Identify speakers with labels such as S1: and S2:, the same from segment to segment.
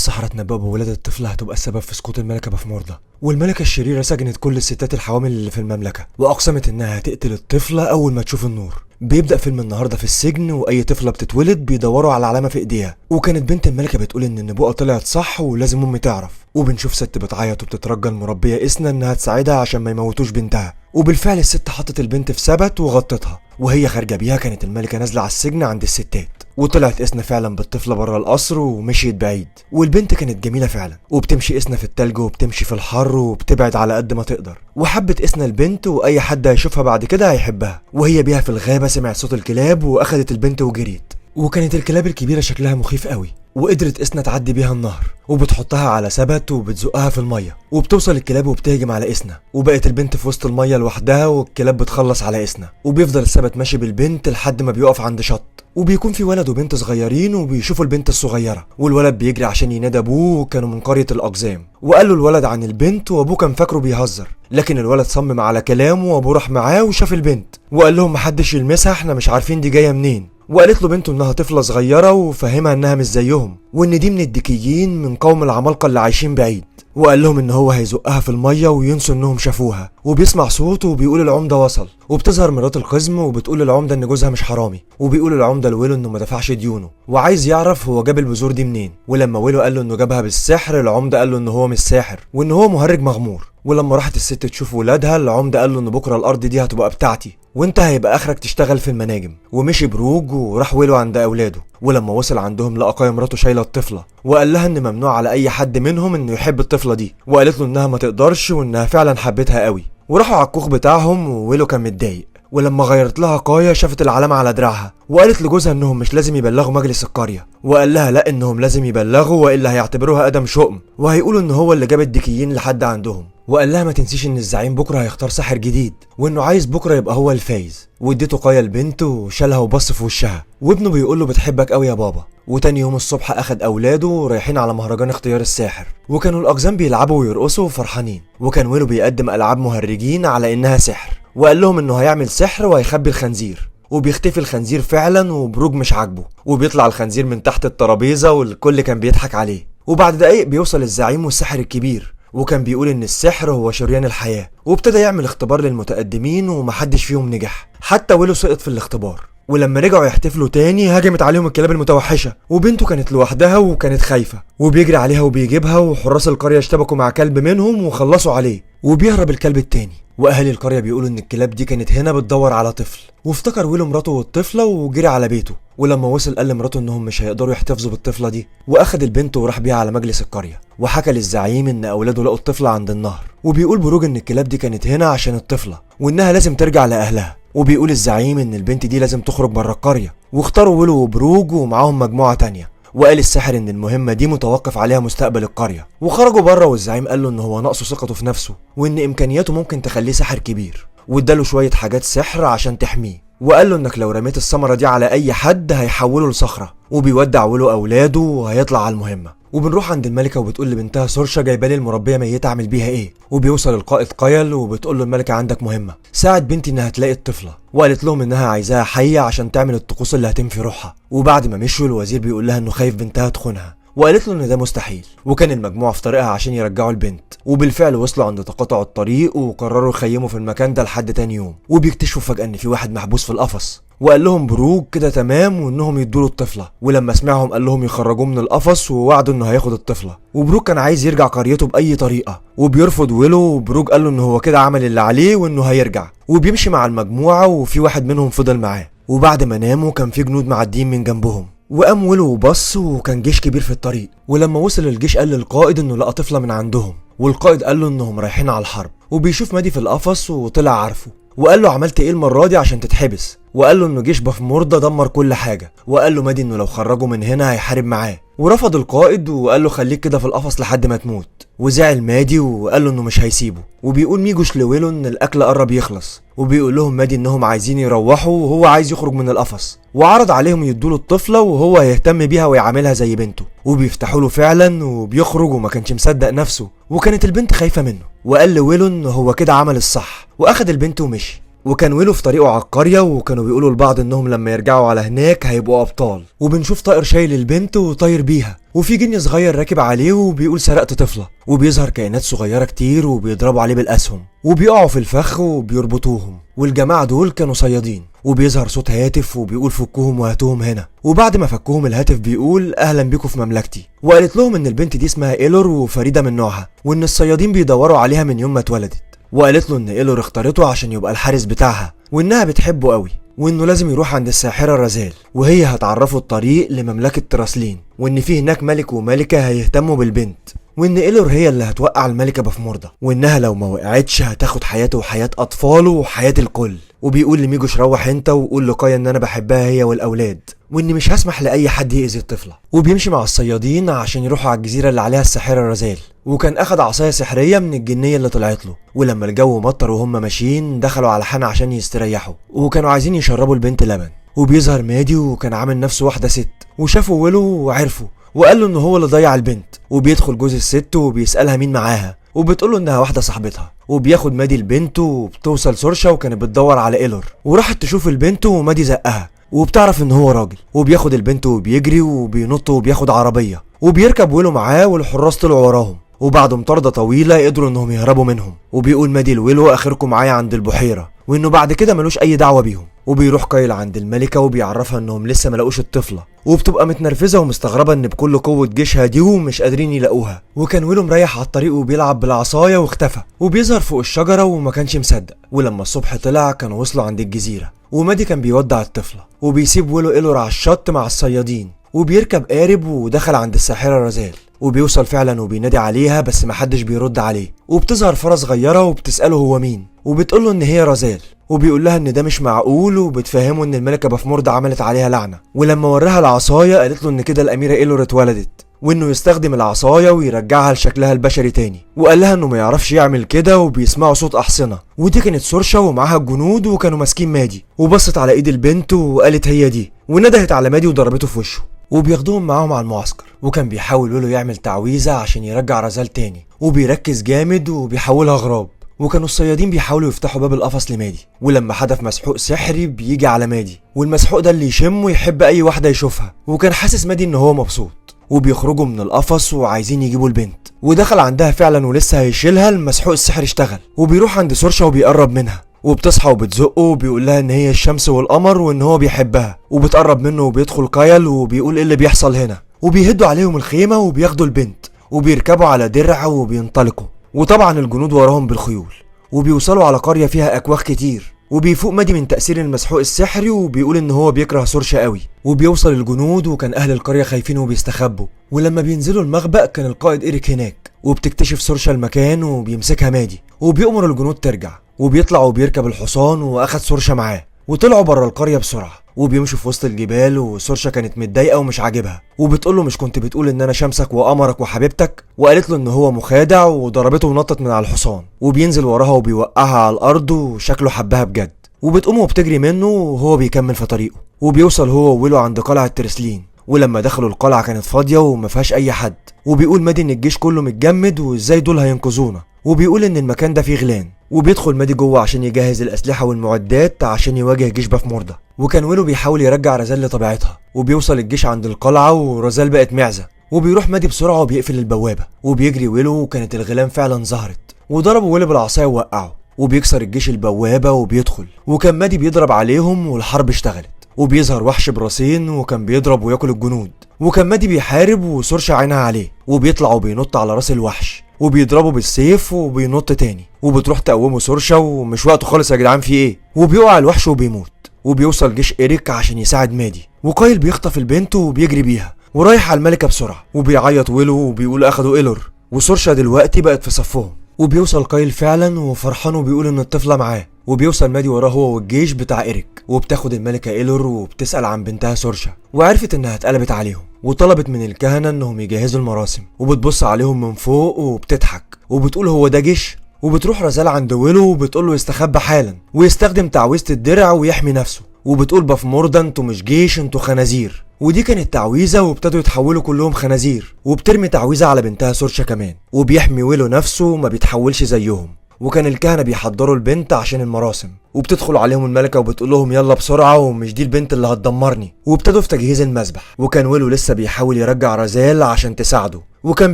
S1: السحرة اتنبأوا بولادة الطفلة هتبقى السبب في سقوط الملكة بفموردة، والملكة الشريرة سجنت كل الستات الحوامل اللي في المملكة وأقسمت إنها هتقتل الطفلة أول ما تشوف النور. بيبدأ فيلم النهاردة في السجن، وأي طفلة بتتولد بيدوروا على علامة في إيديها، وكانت بنت الملكة بتقول إن النبوءة طلعت صح ولازم أمي تعرف. وبنشوف ست بتعيط وبتترجى المربية إسنا إنها تساعدها عشان ما يموتوش بنتها، وبالفعل الست حطت البنت في سبت وغطتها، وهي خارجة بيها كانت الملكة نازلة على السجن عند الستات، وطلعت إسنا فعلا بالطفلة بره القصر ومشيت بعيد. والبنت كانت جميلة فعلا، وبتمشي إسنا في التلج وبتمشي في الحر وبتبعد على قد ما تقدر، وحبت إسنا البنت وأي حد هيشوفها بعد كده هيحبها. وهي بيها في الغابة سمعت صوت الكلاب وأخدت البنت وجريت، وكانت الكلاب الكبيرة شكلها مخيف قوي، وقدرت إسنا تعدي بيها النهر وبتحطها على سبت وبتزقها في المية، وبتوصل الكلاب وبتهجم على إسنا، وبقت البنت في وسط المية لوحدها والكلاب بتخلص على إسنا. وبيفضل السبت ماشي بالبنت لحد ما بيقف عند شط، وبيكون في ولد وبنت صغيرين وبيشوفوا البنت الصغيرة، والولد بيجري عشان ينادى أبوه، وكانوا من قرية الأقزام. وقال له الولد عن البنت، وأبوه كان فاكره بيهزر، لكن الولد صمم على كلامه، وأبوه راح معاه وشاف البنت وقال لهم محدش يلمسها، احنا مش عارفين دي جاية منين. وقالت له بنته انها طفلة صغيرة، وفهمها انها مش زيهم، وان دي من الدكيين من قوم العمالقة اللي عايشين بعيد. وقال لهم ان هو هيزقها في المية وينسوا انهم شافوها. وبيسمع صوته وبيقول العمدة وصل، وبتظهر مرات القزم وبتقول للعمدة ان جوزها مش حرامي، وبيقول العمدة لويلو انه ما دفعش ديونه وعايز يعرف هو جاب البذور دي منين. ولما ويلو قال له انه جابها بالسحر، العمدة قال له ان هو مش ساحر وان هو مهرج مغمور. ولما راحت الست تشوف ولادها، العمدة قال له ان بكره الارض دي هتبقى بتاعتي وانت هيبقى اخرك تشتغل في المناجم. ومشي بروج وراح ويلو عند اولاده، ولما وصل عندهم لقى قاية مراته شايله الطفله، وقال لها ان ممنوع على اي حد منهم انه يحب الطفله دي، وقالت له انها ما تقدرش وانها فعلا حبتها قوي. وراحوا على الكوخ بتاعهم، وويلو كان متضايق. ولما غيرت لها قاية شافت العلامة على دراعها، وقالت لجوزها انهم مش لازم يبلغوا مجلس القرية، وقال لها لا، انهم لازم يبلغوا والا هيعتبروها ادم شؤم وهيقولوا ان هو اللي جاب الدكيين لحد عندهم. وقال لها ما تنسيش ان الزعيم بكره هيختار ساحر جديد، وانه عايز بكره يبقى هو الفايز. واديته قاية لبنته وشالها وبص في وشها، وابنه بيقول له بتحبك قوي يا بابا. وتاني يوم الصبح اخد اولاده رايحين على مهرجان اختيار الساحر، وكانوا الاقزام بيلعبوا ويرقصوا وفرحانين، وكان ويلو بيقدم العاب مهرجين على انها سحر، وقال لهم انه هيعمل سحر وهيخبي الخنزير. وبيختفي الخنزير فعلا، وبروج مش عاجبه، وبيطلع الخنزير من تحت الترابيزه والكل كان بيضحك عليه. وبعد دقايق بيوصل الزعيم والساحر الكبير، وكان بيقول ان السحر هو شريان الحياه، وابتدى يعمل اختبار للمتقدمين ومحدش فيهم نجح، حتى ويلو سقط في الاختبار. ولما رجعوا يحتفلوا تاني هاجمت عليهم الكلاب المتوحشه، وبنته كانت لوحدها وكانت خايفه، وبيجري عليها وبيجيبها، وحراس القريه اشتبكوا مع كلب منهم وخلصوا عليه، وبيهرب الكلب التاني. واهالي القريه بيقولوا ان الكلاب دي كانت هنا بتدور على طفل، وافتكر ويلو مراته والطفله وجري على بيته. ولما وصل قال لمراته انهم مش هيقدروا يحتفظوا بالطفله دي، واخد البنت وراح بيها على مجلس القريه، وحكى للزعيم ان اولاده لقوا الطفله عند النهر. وبيقول بروج ان الكلاب دي كانت هنا عشان الطفله، وانها لازم ترجع لاهلها. وبيقول الزعيم ان البنت دي لازم تخرج بره القريه، واختاروا ويلو وبروج ومعاهم مجموعه تانيه. وقال الساحر ان المهمه دي متوقف عليها مستقبل القريه. وخرجوا بره، والزعيم قال له ان هو ناقصه ثقته في نفسه، وان امكانياته ممكن تخليه ساحر كبير، واداله شويه حاجات سحر عشان تحميه. وقال له انك لو رميت الثمره دي على اي حد هيحوله لصخره. وبيودع ويلو اولاده وهيطلع على المهمه. وبنروح عند الملكه وبتقول لبنتها سورشا جايبه لي المربيه ميته اعمل بيها ايه. وبيوصل القائد قيل وبتقول له الملكه عندك مهمه، ساعد بنتي انها تلاقي الطفله. وقالت لهم انها عايزاها حيه عشان تعمل الطقوس اللي هتنفي روحها. وبعد ما مشوا الوزير بيقول لها انه خايف بنتها تخونها، وقالت له ان ده مستحيل. وكان المجموعه في طريقها عشان يرجعوا البنت، وبالفعل وصلوا عند تقاطع الطريق وقرروا يخيموا في المكان ده لحد تاني يوم. وبيكتشفوا فجاه ان في واحد محبوس في القفص، وقال لهم بروج كده تمام وانهم يدوا الطفله. ولما سمعهم قال لهم يخرجوه من القفص، ووعدوا انه هياخد الطفله. وبروج كان عايز يرجع قريته باي طريقه، وبيرفض ويلو. وبروج قال له ان هو كده عمل اللي عليه وانه هيرجع، وبيمشي مع المجموعه، وفي واحد منهم فضل معاه. وبعد ما ناموا كان في جنود معديين من جنبهم، وقام ويلو وبص، وكان جيش كبير في الطريق. ولما وصل الجيش قال للقائد انه لقى طفله من عندهم، والقائد قال له انهم رايحين على الحرب. وبيشوف مادي في القفص وطلع عارفه، وقال له عملت ايه المره دي عشان تتحبس. وقال له انه جيش بفموردة دمر كل حاجه، وقال له مادي انه لو خرجوا من هنا هيحارب معاه. ورفض القائد وقال له خليك كده في القفص لحد ما تموت. وزعل مادي وقال له انه مش هيسيبه. وبيقول ميجوش لويلو ان الاكل قرب يخلص، وبيقول لهم مادي انهم عايزين يروحوا وهو عايز يخرج من القفص، وعرض عليهم يدوله الطفله وهو يهتم بيها ويعاملها زي بنته. وبيفتحوا له فعلا وبيخرج، وما كانش مصدق نفسه، وكانت البنت خايفه منه. وقال لويلو ان هو كده عمل الصح، واخد البنت ومشي. وكان ويلو في طريقه على القريه، وكانوا بيقولوا لبعض انهم لما يرجعوا على هناك هيبقوا ابطال. وبنشوف طائر شايل البنت وطاير بيها، وفي جني صغير راكب عليه وبيقول سرقت طفله. وبيظهر كائنات صغيره كتير وبيضربوا عليه بالاسهم وبيقعوا في الفخ وبيربطوهم. والجماعه دول كانوا صيادين. وبيظهر صوت هاتف وبيقول فكوهم وهاتوهم هنا. وبعد ما فكوهم الهاتف بيقول اهلا بيكم في مملكتي. وقالت لهم ان البنت دي اسمها ايلور وفريده من نوعها، وان الصيادين بيدوروا عليها من يوم ما اتولدت. وقالت له ان ايلور اختارته عشان يبقى الحارس بتاعها، وانها بتحبه قوي، وانه لازم يروح عند الساحره رزال، وهي هتعرفه الطريق لمملكه تراسلين، وان في هناك ملك وملكه هيهتموا بالبنت، وان ايلور هي اللي هتوقع الملكه بفموردا، وانها لو ما وقعتش هتاخد حياته وحياه اطفاله وحياه الكل. وبيقول لميجوش روح انت وقول لقايا ان انا بحبها هي والاولاد، واني مش هسمح لاي حد يأذي الطفله. وبيمشي مع الصيادين عشان يروحوا على الجزيره اللي عليها الساحره رزال، وكان اخد عصايه سحريه من الجنيه اللي طلعت له. ولما الجو مطر وهم ماشيين دخلوا على حانه عشان يستريحوا، وكانوا عايزين يشربوا البنت لبن. وبيظهر مادي وكان عامل نفسه واحده ست، وشافوا ويلو وعرفوا، وقال له ان هو اللي ضيع البنت. وبيدخل جوز الست وبيسالها مين معاها، وبتقول له انها واحده صاحبتها. وبياخد مادي البنت وبتوصل سورشا وكانت بتدور على ايلور، وراحت تشوف البنت ومادي زقها، وبتعرف ان هو راجل. وبياخد البنت وبيجري وبينط وبياخد عربيه، وبيركب ويلو معاه، والحراس طلعوا وراهم. وبعد مطارده طويله قدروا انهم يهربوا منهم. وبيقول مادي لويلو اخركم معايا عند البحيره، وانه بعد كده ملوش اي دعوه بيهم. وبيروح كايل عند الملكه وبيعرفها انهم لسه ملاقوش الطفله، وبتبقى متنرفزه ومستغربه ان بكل قوه جيشها دي ومش قادرين يلاقوها. وكان ويلو مريح على الطريق وبيلعب بالعصايه واختفى، وبيظهر فوق الشجره وما كانش مصدق. ولما الصبح طلع كانوا وصلوا عند الجزيره، ومادي كان بيودع الطفله، وبيسيب ويلو ايلور على الشط مع الصيادين، وبيركب قارب ودخل عند الساحره رزال. وبيوصل فعلا وبينادي عليها بس محدش بيرد عليه. وبتظهر فرس صغيره وبتساله هو مين، وبتقوله ان هي رزال، وبيقول لها ان ده مش معقول، وبتفهمه ان الملكه بفموردا عملت عليها لعنه. ولما وراها العصايه قالت له ان كده الاميره ايلور اتولدت، وانه يستخدم العصايه ويرجعها لشكلها البشري تاني. وقال لها انه ما يعرفش يعمل كده، وبيسمعوا صوت احصنه، ودي كانت سورشا ومعاها الجنود وكانوا ماسكين مادي. وبصت على ايد البنت وقالت هي دي، وندهت على مادي وضربته في وشه. وبياخدوهم معاهم على المعسكر، وكان بيحاول ويلو يعمل تعويذه عشان يرجع رزال تاني، وبيركز جامد وبيحولها غراب. وكانوا الصيادين بيحاولوا يفتحوا باب القفص لمادي، ولما حدف مسحوق سحري بيجي على مادي، والمسحوق ده اللي يشمه يحب اي واحده يشوفها. وكان حاسس مادي ان هو مبسوط. وبيخرجوا من القفص وعايزين يجيبوا البنت، ودخل عندها فعلا ولسه هيشيلها المسحوق السحري اشتغل. وبيروح عند سورشا وبيقرب منها، وبتصحى وبتزقه وبيقول لها ان هي الشمس والقمر وان هو بيحبها. وبتقرب منه وبيدخل كايل وبيقول ايه اللي بيحصل هنا، وبيهدوا عليهم الخيمه وبياخدوا البنت، وبيركبوا على درع وبينطلقوا. وطبعا الجنود وراهم بالخيول، وبيوصلوا على قريه فيها اكواخ كتير. وبيفوق مادي من تأثير المسحوق السحري وبيقول ان هو بيكره سورشا قوي. وبيوصل الجنود وكان اهل القريه خايفين وبيستخبوا. ولما بينزلوا المخبأ كان القائد إيريك هناك، وبتكتشف سورشا المكان وبيمسكها مادي، وبيأمر الجنود ترجع. وبيطلع وبيركب الحصان واخد سورشا معاه، وطلعوا بره القريه بسرعه. وبيمشوا في وسط الجبال، وسورشا كانت متضايقه ومش عاجبها، وبتقول له مش كنت بتقول ان انا شمسك وقمرك وحبيبتك؟ وقالت له ان هو مخادع، وضربته ونطت من على الحصان. وبينزل وراها وبيوقعها على الارض، وشكله حبها بجد. وبتقوم وبتجري منه وهو بيكمل في طريقه. وبيوصل هو وويلو عند قلعه ترسلين، ولما دخلوا القلعه كانت فاضيه وما فيهاش اي حد. وبيقول مادي ان الجيش كله متجمد وازاي دول هينقذونا، وبيقول ان المكان ده فيه غلان. وبيدخل مادي جوه عشان يجهز الاسلحه والمعدات عشان يواجه جيش بفموردا. وكان ويلو بيحاول يرجع رزال لطبيعتها. وبيوصل الجيش عند القلعه ورزال بقت معزه. وبيروح مادي بسرعه وبيقفل البوابه، وبيجري ويلو، وكانت الغلام فعلا ظهرت، وضربوا ويلو بالعصايه ووقعه. وبيكسر الجيش البوابه وبيدخل، وكان مادي بيضرب عليهم والحرب اشتغلت. وبيظهر وحش براسين وكان بيضرب وياكل الجنود. وكان مادي بيحارب وسورشا عينها عليه، وبيطلع وبينط على راس الوحش، وبيضربه بالسيف وبينط تاني. وبتروح تقومه سورشا ومش وقته خالص يا جدعان في ايه، وبيقع الوحش وبيموت. وبيوصل جيش إيريك عشان يساعد مادي، وقايل بيخطف البنت وبيجري بيها ورايح على الملكه بسرعه. وبيعيط ويلو وبيقول اخدوا ايلور، وسورشا دلوقتي بقت في صفهم. وبيوصل قايل فعلا وفرحان وبيقول ان الطفله معاه. وبيوصل مادي وراه هو والجيش بتاع إيريك، وبتاخد الملكه ايلور وبتسال عن بنتها سورشا، وعرفت انها اتقلبت عليهم. وطلبت من الكهنه انهم يجهزوا المراسم، وبتبص عليهم من فوق وبتضحك وبتقول هو ده جيش. وبتروح رزال عند ويلو وبتقول له يستخبى حالا ويستخدم تعويذه الدرع ويحمي نفسه. وبتقول بفموردا انتوا مش جيش، انتوا خنازير. ودي كانت تعويذه، وابتدوا يتحولوا كلهم خنازير. وبترمي تعويذه على بنتها سورشا كمان، وبيحمي ويلو نفسه وما بيتحولش زيهم. وكان الكهنة بيحضروا البنت عشان المراسم، وبتدخل عليهم الملكة وبتقول لهم يلا بسرعة ومش دي البنت اللي هتدمرني. وابتدوا في تجهيز المذبح، وكان ويلو لسه بيحاول يرجع رزال عشان تساعده، وكان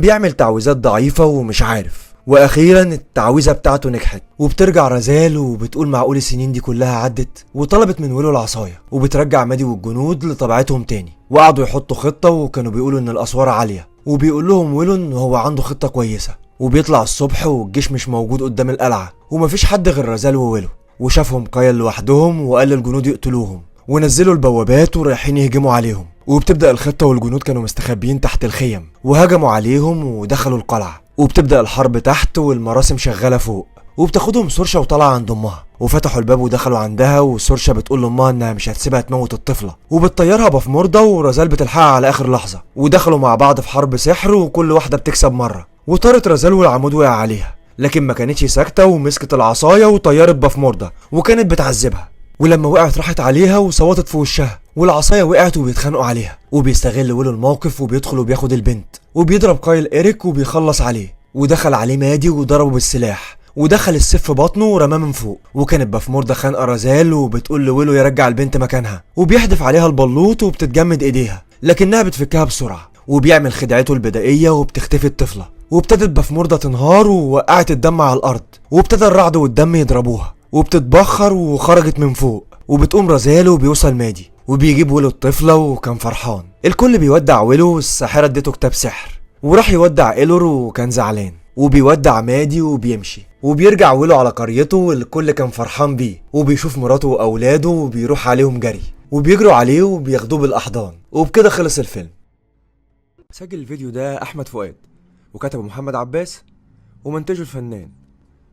S1: بيعمل تعويذات ضعيفة ومش عارف. واخيرا التعويذة بتاعته نجحت، وبترجع رزال وبتقول معقول السنين دي كلها عدت، وطلبت من ويلو العصاية، وبترجع مادي والجنود لطبيعتهم تاني. وقعدوا يحطوا خطة، وكانوا بيقولوا ان الاسوار عالية، وبيقول لهم ويلو ان هو عنده خطة كويسة. وبيطلع الصبح والجيش مش موجود قدام القلعة، ومفيش حد غير رزال وويلو، وشافهم قايل لوحدهم وقال للجنود يقتلوهم، ونزلوا البوابات ورايحين يهجموا عليهم. وبتبدأ الخطة، والجنود كانوا مستخبيين تحت الخيم، وهجموا عليهم ودخلوا القلعة. وبتبدأ الحرب تحت، والمراسم شغالة فوق، وبتاخدهم سورشا وطلع عند امها، وفتحوا الباب ودخلوا عندها، وسورشا بتقول لامها انها مش هتسيبها تموت الطفله، وبتطيرها بافموردا، ورزال بتلحقها على اخر لحظه. ودخلوا مع بعض في حرب سحر، وكل واحده بتكسب مره. وطارت رزال والعمود وقع عليها، لكن ما كانتش ساكته، ومسكت العصايه وطيرت بافموردا، وكانت بتعذبها. ولما وقعت راحت عليها وصوتت في وشها، والعصايه وقعت وبيتخانقوا عليها. وبيستغل ويلو الموقف وبيدخل وبياخد البنت، وبيضرب قايل إيريك وبيخلص عليه. ودخل عليه مادي وضربه بالسلاح، ودخل السيف في بطنه ورماه من فوق. وكانت بافموردا خانقه رزال، وبتقول لويلو يرجع البنت مكانها، وبيحدف عليها البلوط وبتتجمد ايديها، لكنها بتفكها بسرعه. وبيعمل خدعته البدائيه وبتختفي الطفله. وابتدت بافموردا تنهار ووقعت الدم على الارض، وابتدى الرعد والدم يضربوها، وبتتبخر وخرجت من فوق. وبتقوم رزال وبيوصل مادي، وبيجيب ويلو الطفله وكان فرحان. الكل بيودع ويلو، والساحره اديته كتاب سحر، وراح يودع إيلور وكان زعلان. وبيودع مادي وبيمشي، وبيرجع ويلو على قريته والكل كان فرحان بيه. وبيشوف مراته واولاده وبيروح عليهم جري، وبيجروا عليه وبياخدوه بالاحضان. وبكده خلص الفيلم. سجل الفيديو ده احمد فؤاد، وكتبه محمد عباس، ومنتجه الفنان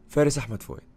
S1: فارس احمد فؤاد.